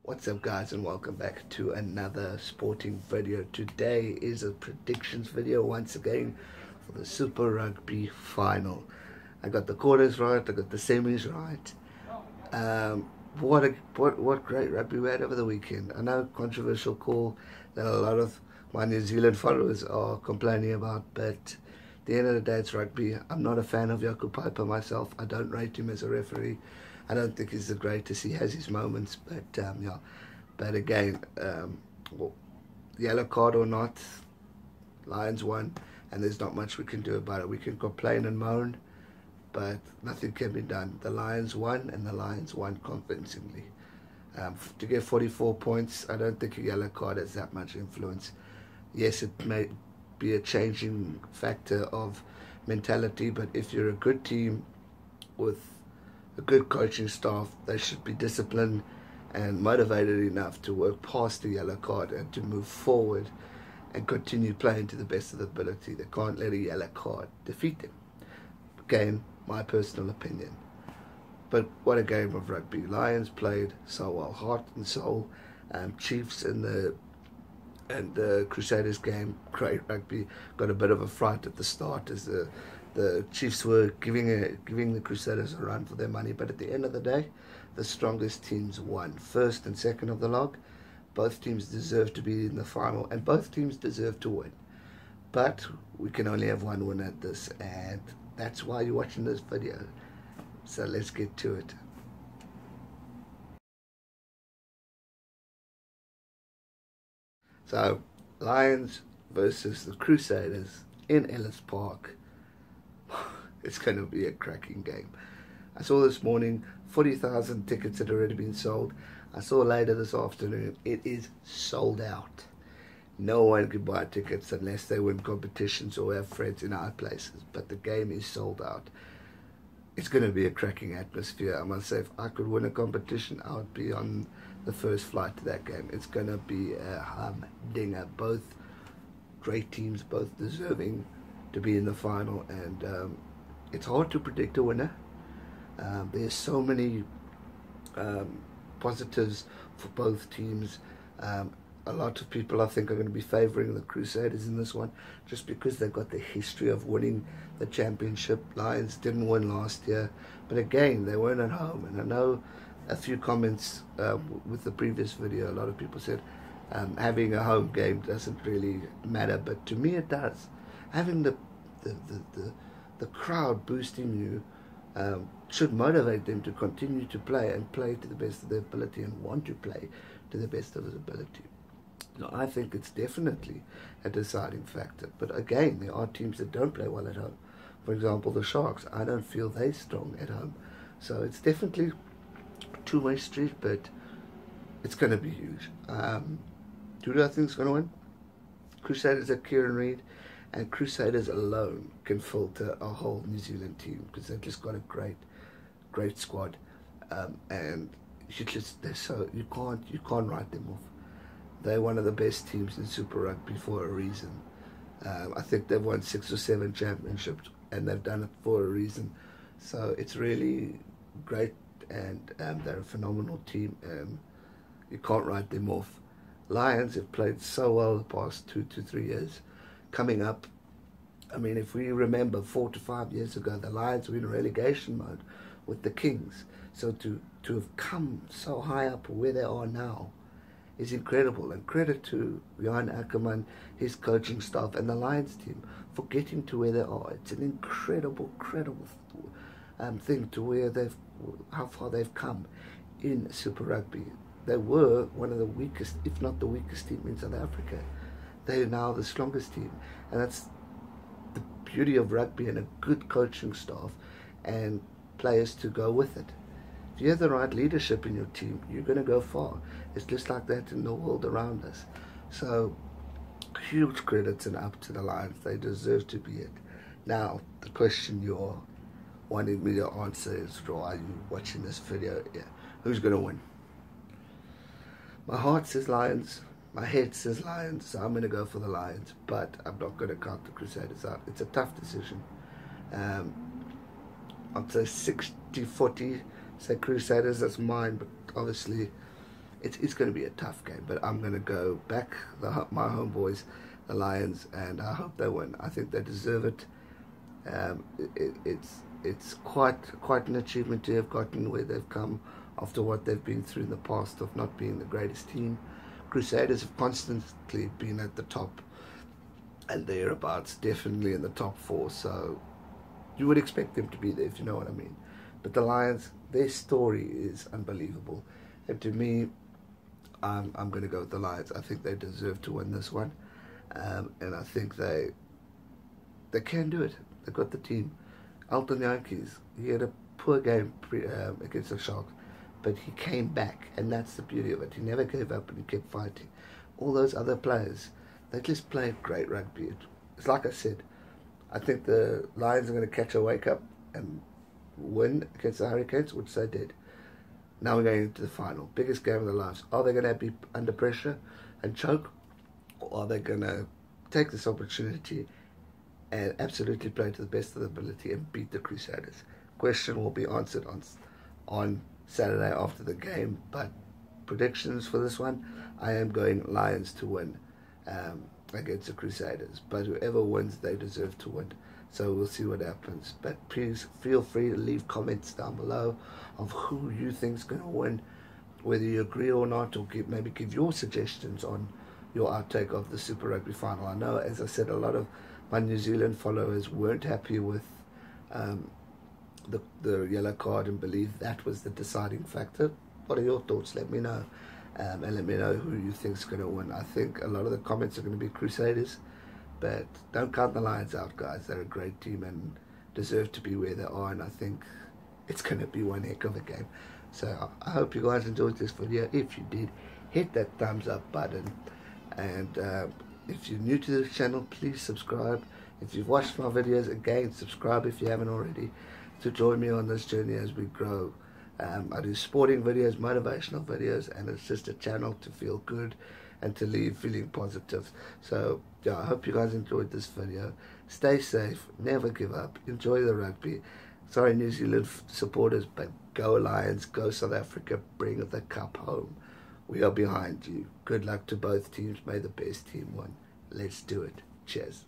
What's up guys, and welcome back to another sporting video. Today is a predictions video once again for the Super Rugby Final. I got the quarters right, I got the semis right. What great rugby we had over the weekend. I know, controversial call that a lot of my New Zealand followers are complaining about, but at the end of the day it's rugby. I'm not a fan of Jaco Piper myself. I don't rate him as a referee. I don't think he's the greatest. He has his moments, but yeah. But again, well, yellow card or not, Lions won, and there's not much we can do about it. We can complain and moan, but nothing can be done. The Lions won, and the Lions won convincingly. To get 44 points, I don't think a yellow card has that much influence. Yes, it may be a changing factor of mentality, but if you're a good team with a good coaching staff, they should be disciplined and motivated enough to work past the yellow card and to move forward and continue playing to the best of their ability. They can't let a yellow card defeat them. Again, my personal opinion. But what a game of rugby. Lions played so well, heart and soul. Chiefs and the Crusaders game, great rugby. Got a bit of a fright at the start as the Chiefs were giving the Crusaders a run for their money, but at the end of the day, the strongest teams won. First and second of the log, both teams deserve to be in the final, and both teams deserve to win. But we can only have one winner at this, and that's why you're watching this video. So let's get to it. So, Lions versus the Crusaders in Ellis Park. It's going to be a cracking game. I saw this morning 40,000 tickets had already been sold. I saw later this afternoon it is sold out. No one can buy tickets unless they win competitions or have friends in high places. But the game is sold out. It's going to be a cracking atmosphere. I must say, if I could win a competition, I would be on the first flight to that game. It's going to be a humdinger. Both great teams, both deserving to be in the final, and it's hard to predict a winner. There's so many positives for both teams. A lot of people, I think, are going to be favouring the Crusaders in this one just because they've got the history of winning the championship. Lions didn't win last year, but again, they weren't at home. And I know a few comments with the previous video, a lot of people said having a home game doesn't really matter, but to me it does. Having the crowd boosting you should motivate them to continue to play and play to the best of their ability and want to play to the best of his ability. Now, I think it's definitely a deciding factor. But again, there are teams that don't play well at home. For example, the Sharks. I don't feel they're strong at home. So it's definitely a two-way street, but it's going to be huge. Who do I think is going to win? Crusaders at Kieran Reid. And Crusaders alone can filter a whole New Zealand team because they've just got a great squad, and you can't write them off. They're one of the best teams in Super Rugby for a reason. I think they've won 6 or 7 championships, and they've done it for a reason. So it's really great, and they're a phenomenal team. You can't write them off. Lions have played so well the past 2 to 3 years. Coming up, I mean, if we remember 4 to 5 years ago, the Lions were in relegation mode with the Kings. So to have come so high up where they are now is incredible. And credit to Jan Ackerman, his coaching staff, and the Lions team for getting to where they are. It's an incredible thing to where how far they've come in Super Rugby. They were one of the weakest, if not the weakest team in South Africa. They're now the strongest team, and that's the beauty of rugby and a good coaching staff and players to go with it. If you have the right leadership in your team, you're going to go far. It's just like that in the world around us. So huge credits and up to the Lions. They deserve to be it. Now, the question you're wanting me to answer is, why are you watching this video? Yeah. Who's going to win? My heart says Lions. My head says Lions, so I'm going to go for the Lions, but I'm not going to count the Crusaders out. It's a tough decision. I'd say 60-40, say Crusaders, that's mine, but obviously it's going to be a tough game, but I'm going to go back my homeboys, the Lions, and I hope they win. I think they deserve it. It's quite an achievement to have gotten where they've come after what they've been through in the past of not being the greatest team. Crusaders have constantly been at the top and thereabouts, definitely in the top 4, so you would expect them to be there, if you know what I mean. But the Lions, their story is unbelievable, and to me, I'm going to go with the Lions. I think they deserve to win this one, and I think they can do it. They've got the team. Alton Yankees, he had a poor game against the Sharks, but he came back, and that's the beauty of it. He never gave up, and he kept fighting. All those other players, they just played great rugby. It's like I said, I think the Lions are going to catch a wake-up and win against the Hurricanes, which they did. Now we're going into the final. Biggest game of their lives. Are they going to be under pressure and choke? Or are they going to take this opportunity and absolutely play to the best of their ability and beat the Crusaders? Question will be answered on Saturday after the game. But predictions for this one, I am going Lions to win against the Crusaders. But whoever wins, they deserve to win. So we'll see what happens. But please feel free to leave comments down below of who you think is going to win, whether you agree or not, or maybe give your suggestions on your outtake of the Super Rugby Final. I know, as I said, a lot of my New Zealand followers weren't happy with the yellow card and believe that was the deciding factor. What are your thoughts? Let me know. And let me know who you think is going to win. I think a lot of the comments are going to be Crusaders, but don't count the Lions out, guys. They're a great team and deserve to be where they are, and I think it's going to be one heck of a game. So I hope you guys enjoyed this video. If you did, hit that thumbs up button, and if you're new to this channel, please subscribe. If you've watched my videos, again, subscribe if you haven't already, to join me on this journey as we grow. I do sporting videos, motivational videos, and it's just a channel to feel good and to leave feeling positive. So yeah, I hope you guys enjoyed this video. Stay safe, never give up, enjoy the rugby. Sorry New Zealand supporters, but go Lions, go South Africa, bring the cup home. We are behind you. Good luck to both teams. May the best team win. Let's do it. Cheers.